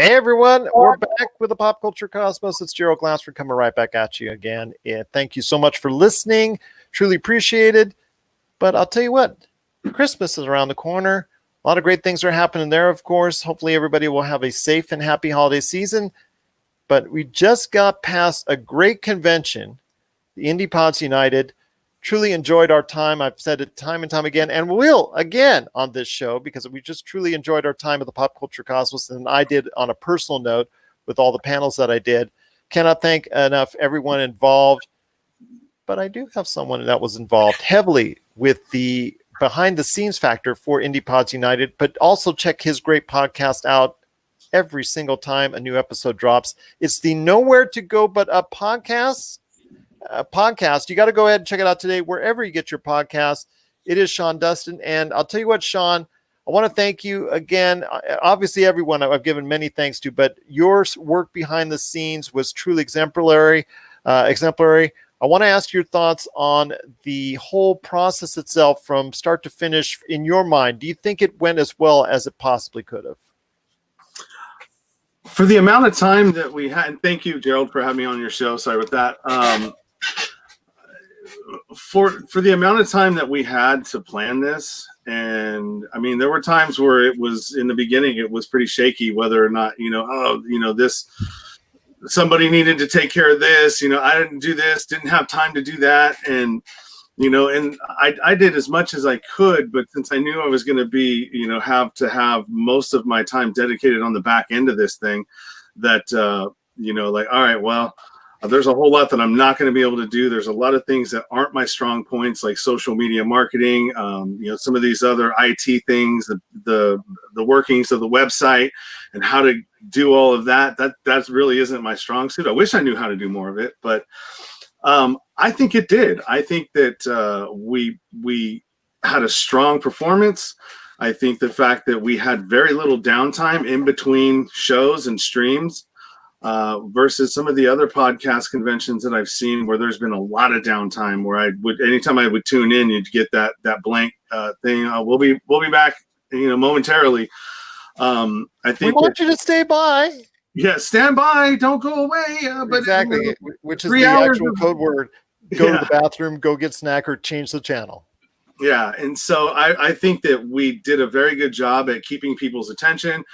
Hey everyone, we're back with the Pop Culture Cosmos. It's Gerald Glassford coming right back at you again. And thank you so much for listening. Truly appreciated. But I'll tell you what, Christmas is around the corner. A lot of great things are happening there, of course. Hopefully everybody will have a safe and happy holiday season. But we just got past a great convention, the Indie Pods United. Truly enjoyed our time. I've said it time and time again, and will again on this show, because we just truly enjoyed our time at the Pop Culture Cosmos, and I did on a personal note with all the panels that I did. Cannot thank enough everyone involved, but I do have someone that was involved heavily with the behind the scenes factor for Indie Pods United, but also check his great podcast out every single time a new episode drops. It's the Nowhere to Go But Up podcast. You got to go ahead and check it out today wherever you get your podcast. It is Sean Dustin, and I'll tell you what, Sean, I want to thank you again. Obviously everyone I've given many thanks to, but your work behind the scenes was truly exemplary. I want to ask your thoughts on the whole process itself from start to finish. In your mind, do you think it went as well as it possibly could have? For the amount of time that we had, and thank you, Gerald, for having me on your show. Sorry about that. For the amount of time that we had to plan this, and I mean, there were times where it was in the beginning, it was pretty shaky whether or not, this somebody needed to take care of this. I didn't do this, didn't have time to do that, and I did as much as I could, but since I knew I was going to be, have to have most of my time dedicated on the back end of this thing, that, all right, well, there's a whole lot that I'm not going to be able to do. There's a lot of things that aren't my strong points, like social media marketing, some of these other IT things, the workings of the website and how to do all of that. That really isn't my strong suit. I wish I knew how to do more of it, but I think it did. I think that we had a strong performance. I think the fact that we had very little downtime in between shows and streams versus some of the other podcast conventions that I've seen where there's been a lot of downtime, where anytime I would tune in, you'd get that blank thing. We'll be back, momentarily. I think we want you to stay by. Yeah, stand by, don't go away. But exactly, which is the actual code word. Go to the bathroom, go get snack, or change the channel. Yeah, and so I think that we did a very good job at keeping people's attention,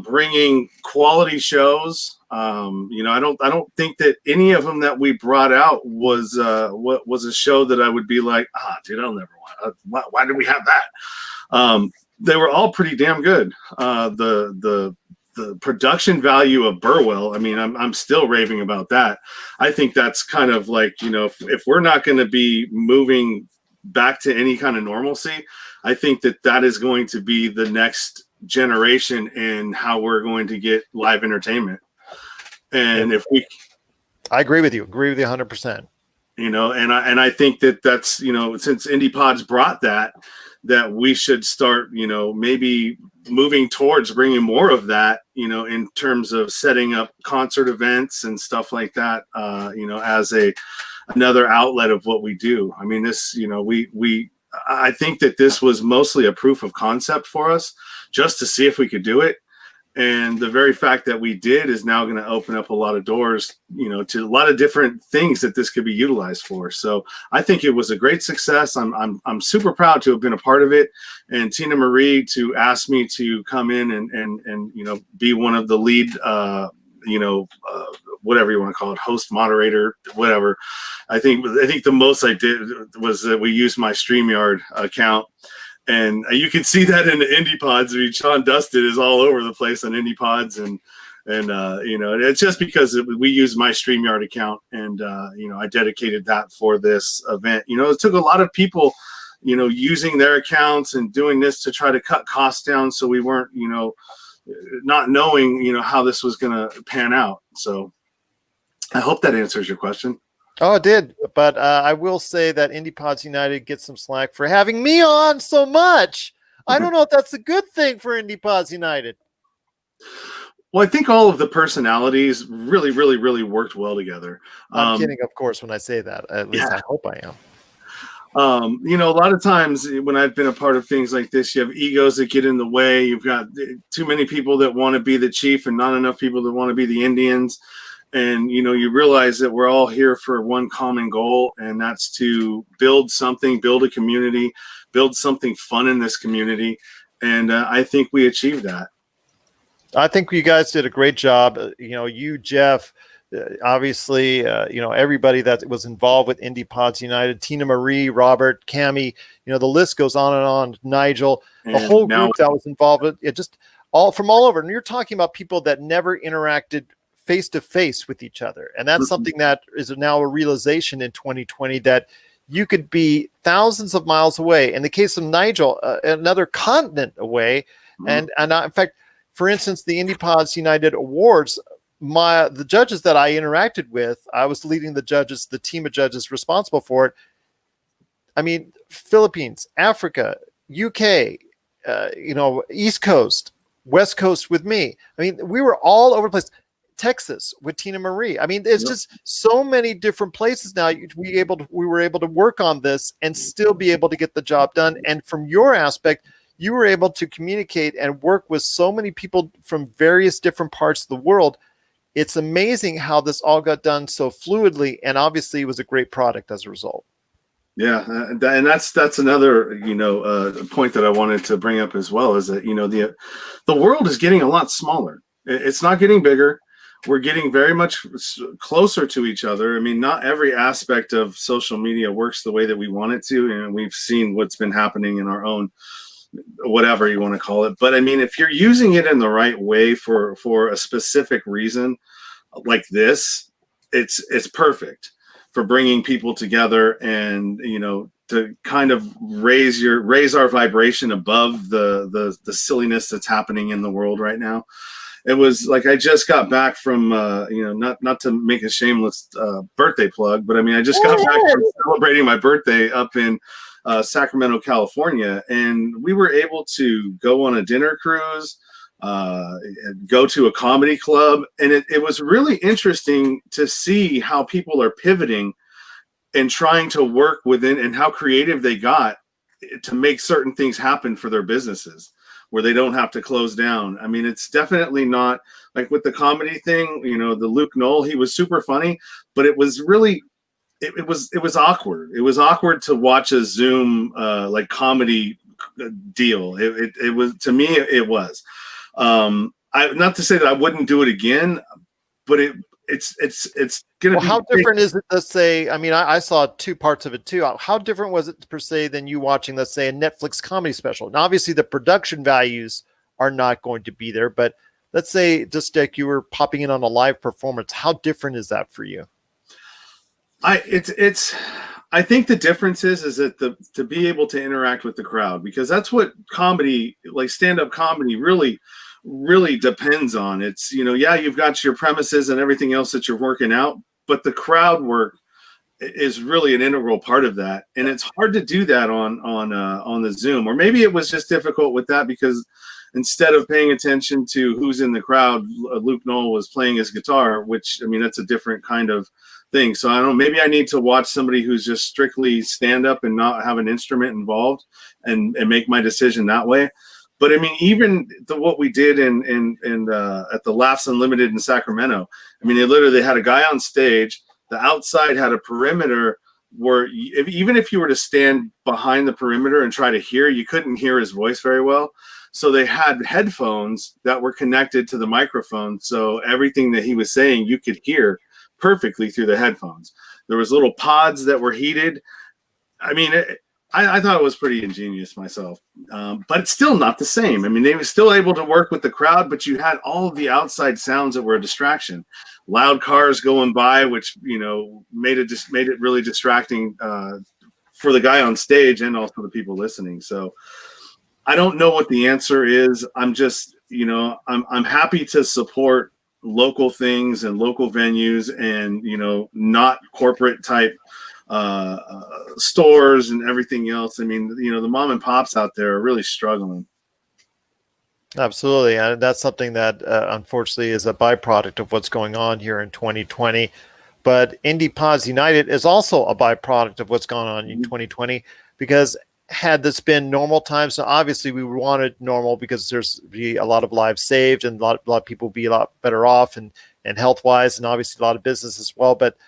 bringing quality shows. I don't think that any of them that we brought out was a show that I would be like, dude, I'll never watch. Why did we have that? They were all pretty damn good. The production value of Burwell, I mean, I'm still raving about that. I think that's kind of like, if we're not going to be moving back to any kind of normalcy, I think that is going to be the next generation in how we're going to get live entertainment. And I agree with you 100%. And I think that's, since Indie Pods brought that we should start, maybe moving towards bringing more of that, in terms of setting up concert events and stuff like that, as another outlet of what we do. I mean, this, I think that this was mostly a proof of concept for us, just to see if we could do it. And the very fact that we did is now going to open up a lot of doors, to a lot of different things that this could be utilized for. So I think it was a great success. I'm super proud to have been a part of it. And Tina Marie to ask me to come in and be one of the lead, whatever you want to call it, host, moderator, whatever. I think the most I did was that we used my StreamYard account. And you can see that in the Indie Pods. I mean, Sean Dustin is all over the place on Indie Pods, and it's just because we use my StreamYard account, and I dedicated that for this event. It took a lot of people, using their accounts and doing this to try to cut costs down, so we weren't, not knowing, how this was going to pan out. So I hope that answers your question. Oh, it did. But I will say that Indie Pods United gets some slack for having me on so much. I don't know if that's a good thing for Indie Pods United. Well, I think all of the personalities really, really, really worked well together. I'm kidding, of course, when I say that. At least I hope I am. A lot of times when I've been a part of things like this, you have egos that get in the way. You've got too many people that want to be the chief and not enough people that want to be the Indians. And, you realize that we're all here for one common goal, and that's to build something, build a community, build something fun in this community. And I think we achieved that. I think you guys did a great job. You, Jeff, obviously, everybody that was involved with Indie Pods United, Tina Marie, Robert, Cammie, the list goes on and on, Nigel, the whole group that was involved with it, just all from all over. And you're talking about people that never interacted face to face with each other. And that's something that is now a realization in 2020, that you could be thousands of miles away. In the case of Nigel, another continent away. And in fact, for instance, the Indie Pods United Awards, the judges that I interacted with, I was leading the team of judges responsible for it. I mean, Philippines, Africa, UK, East Coast, West Coast with me. I mean, we were all over the place. Texas with Tina Marie. I mean, it's just so many different places now. We were able to work on this and still be able to get the job done. And from your aspect, you were able to communicate and work with so many people from various different parts of the world. It's amazing how this all got done so fluidly, and obviously it was a great product as a result. Yeah, and that's another point that I wanted to bring up as well, is that the world is getting a lot smaller. It's not getting bigger. We're getting very much closer to each other. I mean, not every aspect of social media works the way that we want it to, and we've seen what's been happening in our own, whatever you want to call it. But I mean, if you're using it in the right way for a specific reason like this, it's perfect for bringing people together and, to kind of raise our vibration above the silliness that's happening in the world right now. It was like, I just got back from, not to make a shameless birthday plug, but I mean, I just got back from celebrating my birthday up in Sacramento, California, and we were able to go on a dinner cruise, go to a comedy club, and it was really interesting to see how people are pivoting and trying to work within, and how creative they got to make certain things happen for their businesses, where they don't have to close down. I mean, it's definitely not like with the comedy thing, the Luke Knoll, he was super funny, but it was really, it was awkward. It was awkward to watch a Zoom like comedy deal. It was, to me, it was. Not to say that I wouldn't do it again, but it's gonna be. How different is it? Let's say, I mean, I saw two parts of it too. How different was it per se than you watching, let's say, a Netflix comedy special? And obviously, the production values are not going to be there. But let's say, just like you were popping in on a live performance, how different is that for you? I think the difference is that to be able to interact with the crowd, because that's what comedy, like stand-up comedy, really depends on. It's, you've got your premises and everything else that you're working out, but the crowd work is really an integral part of that. And it's hard to do that on the Zoom, or maybe it was just difficult with that because instead of paying attention to who's in the crowd, Luke Knoll was playing his guitar, which, I mean, that's a different kind of thing. So I don't know, maybe I need to watch somebody who's just strictly stand up and not have an instrument involved and make my decision that way. But I mean, even what we did in at the Laughs Unlimited in Sacramento, I mean, they had a guy on stage. The outside had a perimeter where even if you were to stand behind the perimeter and try to hear, you couldn't hear his voice very well. So they had headphones that were connected to the microphone. So everything that he was saying, you could hear perfectly through the headphones. There was little pods that were heated. I mean, I thought it was pretty ingenious myself, but it's still not the same. I mean, they were still able to work with the crowd, but you had all of the outside sounds that were a distraction. Loud cars going by, which made it really distracting for the guy on stage and also the people listening. So I don't know what the answer is. I'm just I'm happy to support local things and local venues and not corporate type stores and everything else. I mean, the mom and pops out there are really struggling. Absolutely. And that's something that unfortunately is a byproduct of what's going on here in 2020. But Indie Pods United is also a byproduct of what's gone on in 2020, because had this been normal times, so obviously we wanted normal because there's be a lot of lives saved and a lot of people be a lot better off and health wise, and obviously a lot of business as well. But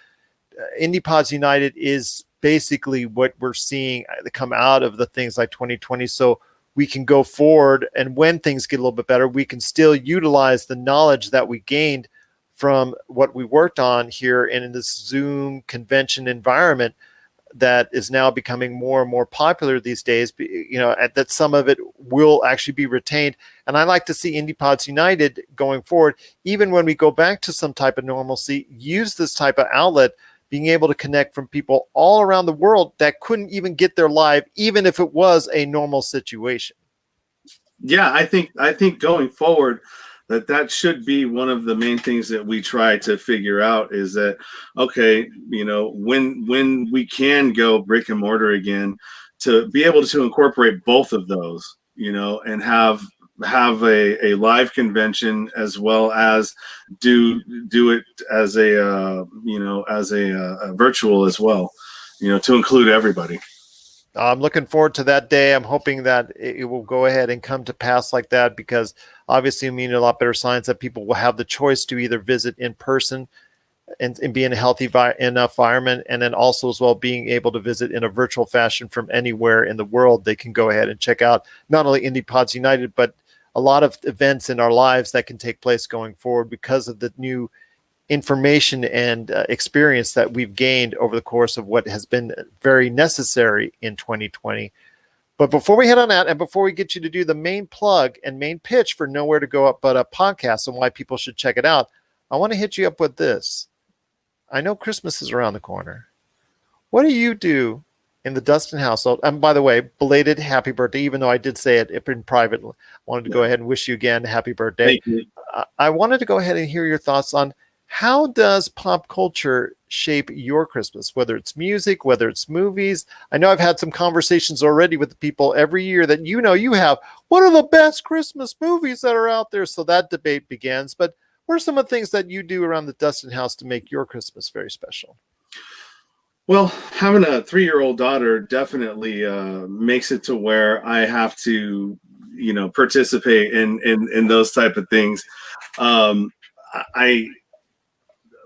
Indie Pods United is basically what we're seeing come out of the things like 2020. So we can go forward, and when things get a little bit better, we can still utilize the knowledge that we gained from what we worked on here in this Zoom convention environment that is now becoming more and more popular these days, that some of it will actually be retained. And I like to see Indie Pods United going forward, even when we go back to some type of normalcy, use this type of outlet, being able to connect from people all around the world that couldn't even get there live, even if it was a normal situation. Yeah, I think going forward, that should be one of the main things that we try to figure out, is that, okay, when we can go brick and mortar again, to be able to incorporate both of those, and have a live convention as well as do it as a virtual as well, to include everybody. I'm looking forward to that day. I'm hoping that it will go ahead and come to pass like that, because obviously I mean a lot better signs that people will have the choice to either visit in person and be in a healthy enough environment, and then also as well being able to visit in a virtual fashion from anywhere in the world. They can go ahead and check out not only Indie Pods United, but a lot of events in our lives that can take place going forward because of the new information and experience that we've gained over the course of what has been very necessary in 2020. But before we head on out, and before we get you to do the main plug and main pitch for Nowhere to Go Up But Up podcast and why people should check it out, I want to hit you up with this. I know Christmas is around the corner. What do you do in the Dustin household? And by the way, belated happy birthday, even though I did say it in private. I wanted to go ahead and wish you again happy birthday. Thank you. I wanted to go ahead and hear your thoughts on how does pop culture shape your Christmas, whether it's music, whether it's movies. I know I've had some conversations already with the people every year that you have. What are the best Christmas movies that are out there? So that debate begins. But what are some of the things that you do around the Dustin house to make your Christmas very special? Well, having a 3-year-old daughter definitely makes it to where I have to, participate in those type of things.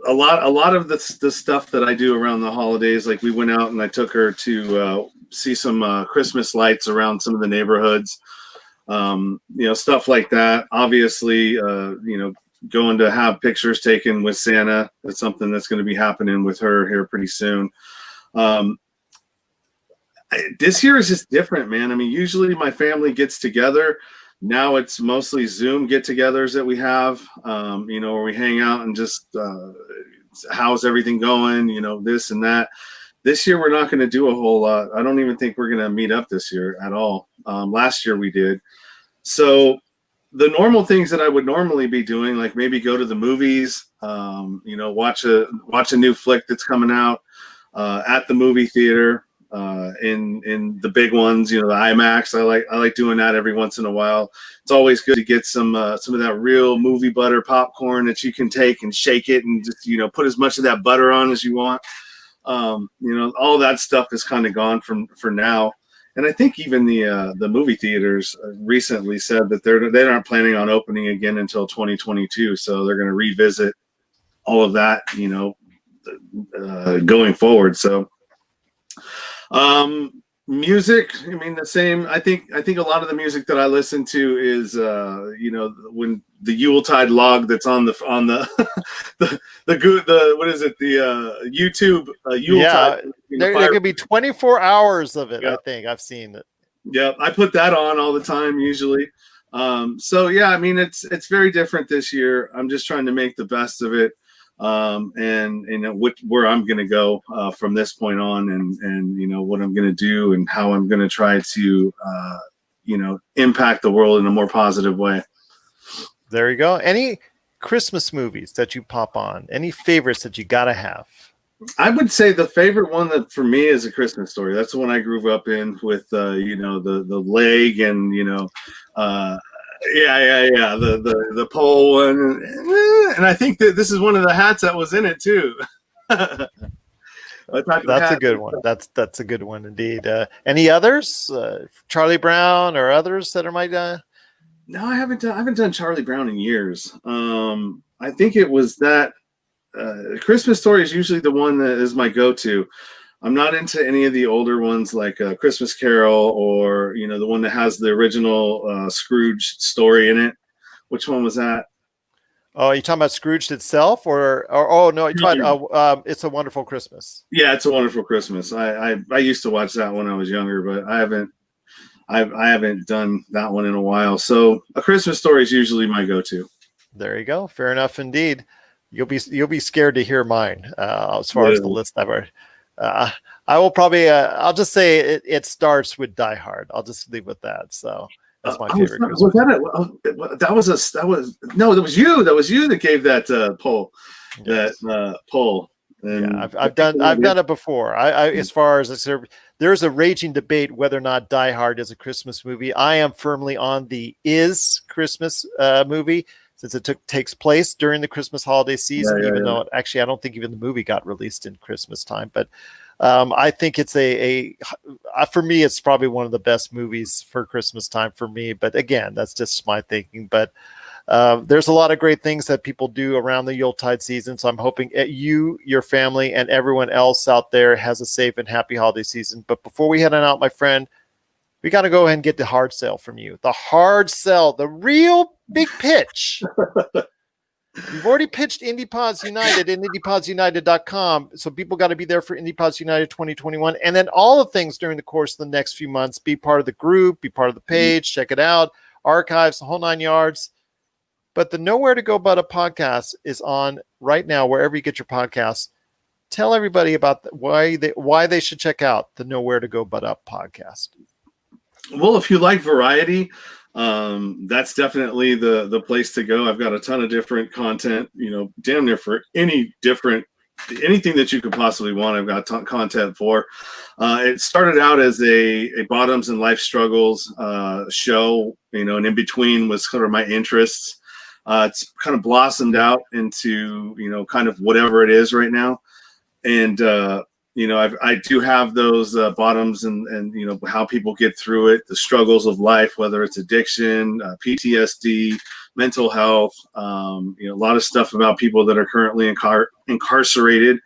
A lot of the stuff that I do around the holidays, like we went out and I took her to see some Christmas lights around some of the neighborhoods, stuff like that. Obviously, going to have pictures taken with Santa. That's something that's going to be happening with her here pretty soon. This year is just different, man. I mean, usually my family gets together. Now it's mostly Zoom get-togethers that we have, where we hang out and just how's everything going, this and that. This year, we're not going to do a whole lot. I don't even think we're going to meet up this year at all. Last year we did. So the normal things that I would normally be doing, like maybe go to the movies, watch a new flick that's coming out at the movie theater. In the big ones, the IMAX. I like doing that every once in a while. It's always good to get some of that real movie butter popcorn that you can take and shake it and just put as much of that butter on as you want. All that stuff is kind of gone for now. And I think even the movie theaters recently said that they aren't planning on opening again until 2022. So they're going to revisit all of that, going forward. So. Music, I mean, the same. I think a lot of the music that I listen to is when the Yuletide log that's on the what is it, the YouTube Yuletide. There could be 24 hours of it. Yeah. I think I've seen it. Yeah, I put that on all the time usually. So yeah, I mean, it's very different this year. I'm just trying to make the best of it. And where I'm going to go from this point on, and what I'm going to do and how I'm going to try to impact the world in a more positive way. There you go. Any Christmas movies that you pop on? Any favorites that you gotta have? I would say the favorite one that for me is A Christmas Story. That's the one I grew up in with the leg and the pole one, and I think that this is one of the hats that was in it too. That's a good one. That's a good one indeed. Any others? Charlie Brown or others that are might? No, I haven't done Charlie Brown in years. I think it was that Christmas Story is usually the one that is my go-to. I'm not into any of the older ones like Christmas Carol or the one that has the original Scrooge story in it. Which one was that? Oh, are you talking about Scrooged itself, or oh no, you're talking It's a Wonderful Christmas. Yeah, It's a Wonderful Christmas. I used to watch that when I was younger, but I haven't done that one in a while. So A Christmas Story is usually my go-to. There you go. Fair enough indeed. You'll be scared to hear mine as far as the list I've heard. I will probably I'll just say it starts with Die Hard. I'll just leave with that. So that's my favorite. That was you that gave that poll. Yes. That poll. And yeah, I've done it before. As far as there's a raging debate whether or not Die Hard is a Christmas movie. I am firmly on the is Christmas movie, since it takes place during the Christmas holiday season, even though actually I don't think even the movie got released in Christmas time. But I think it's for me, it's probably one of the best movies for Christmas time for me. But again, that's just my thinking. But there's a lot of great things that people do around the Yuletide season. So I'm hoping you, your family, and everyone else out there has a safe and happy holiday season. But before we head on out, my friend, we got to go ahead and get the hard sell from you. The hard sell, the real big pitch. You've already pitched IndiePods United at IndiePodsUnited.com. So people got to be there for IndiePods United 2021. And then all the things during the course of the next few months. Be part of the group, be part of the page, check it out, archives, the whole 9 yards. But the Nowhere to Go But Up podcast is on right now, wherever you get your podcasts. Tell everybody about why they should check out the Nowhere to Go But Up podcast. Well, if you like variety, that's definitely the place to go. I've got a ton of different content, damn near for anything that you could possibly want. I've got content for. It started out as a bottoms and life struggles show, and in between was sort of my interests. It's kind of blossomed out into, kind of whatever it is right now. And, I do have those bottoms and how people get through it, the struggles of life, whether it's addiction, PTSD, mental health, a lot of stuff about people that are currently incarcerated,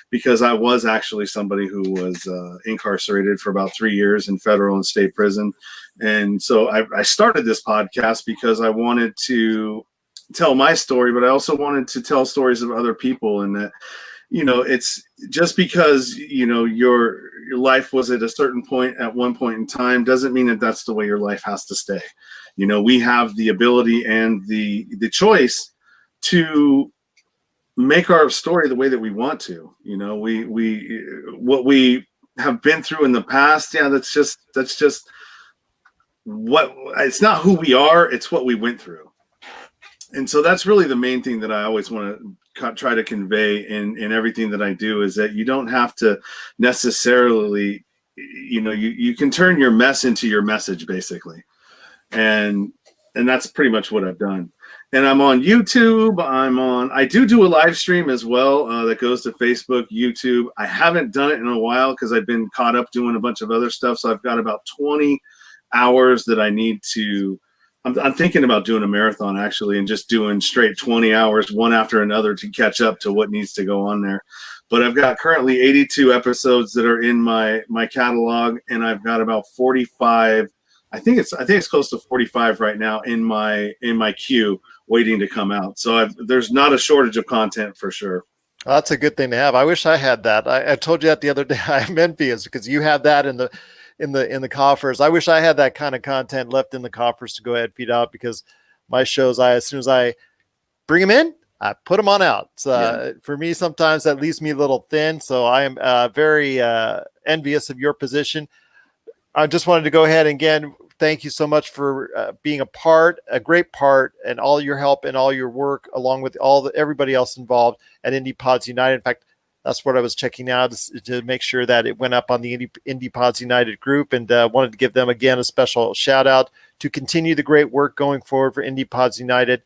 because I was actually somebody who was incarcerated for about 3 years in federal and state prison. And so I started this podcast because I wanted to tell my story, but I also wanted to tell stories of other people, and that it's just because your life was at a certain point at one point in time doesn't mean that that's the way your life has to stay. We have the ability and the choice to make our story the way that we want to. We what we have been through in the past, that's just what, it's not who we are, it's what we went through. And so that's really the main thing that I always want to try to convey in everything that I do, is that you don't have to necessarily, you can turn your mess into your message, basically. And that's pretty much what I've done. And I'm on YouTube. I do a live stream as well that goes to Facebook, YouTube. I haven't done it in a while because I've been caught up doing a bunch of other stuff. So I've got about 20 hours that I need to. I'm thinking about doing a marathon, actually, and just doing straight 20 hours, one after another, to catch up to what needs to go on there. But I've got currently 82 episodes that are in my catalog, and I've got about 45. I think it's close to 45 right now in my queue, waiting to come out. So there's not a shortage of content for sure. Well, that's a good thing to have. I wish I had that. I told you that the other day. I'm envious because you have that in the coffers. I wish I had that kind of content left in the coffers to go ahead and feed out, because my shows, as soon as I bring them in, I put them on out. So for me, sometimes that leaves me a little thin. So I am very envious of your position. I just wanted to go ahead and again, thank you so much for being a great part, and all your help and all your work, along with everybody else involved at IndiePods United. In fact, that's what I was checking out to make sure that it went up on the IndiePods United group, and wanted to give them again a special shout out to continue the great work going forward for IndiePods United.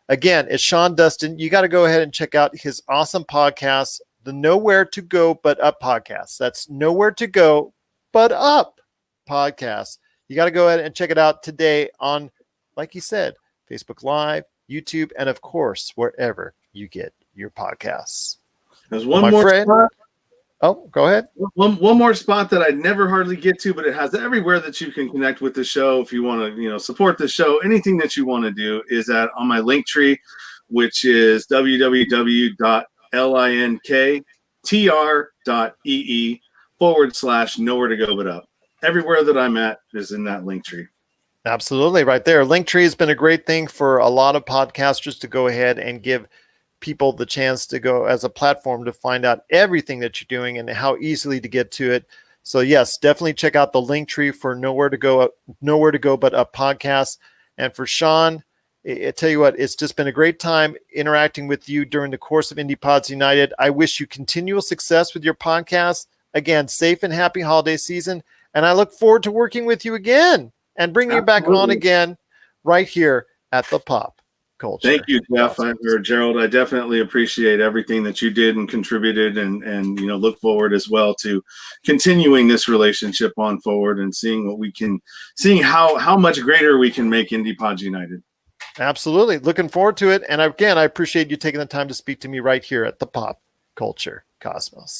Again, it's Sean Dustin. You got to go ahead and check out his awesome podcast, the Nowhere to Go But Up podcast. That's Nowhere to Go But Up podcast. You got to go ahead and check it out today on, like you said, Facebook Live, YouTube, and of course, wherever you get your podcasts. There's one more spot. Oh, go ahead. One more spot that I never hardly get to, but it has everywhere that you can connect with the show. If you want to, support the show, anything that you want to do is on my link tree, which is www.linktr.ee/nowhere to go but up. Everywhere that I'm at is in that link tree. Absolutely, right there. Linktree has been a great thing for a lot of podcasters to go ahead and give people the chance to go as a platform to find out everything that you're doing and how easily to get to it. So yes, definitely check out the Linktree for Nowhere to Go But Up podcast. And for Sean, I tell you what, it's just been a great time interacting with you during the course of Indie Pods United. I wish you continual success with your podcast. Again, safe and happy holiday season. And I look forward to working with you again and bringing you back on again right here at the Pop Culture. Thank you, Jeff or Gerald. I definitely appreciate everything that you did and contributed, and look forward as well to continuing this relationship on forward and seeing how much greater we can make Indie Pods United. Absolutely. Looking forward to it. And again, I appreciate you taking the time to speak to me right here at the Pop Culture Cosmos.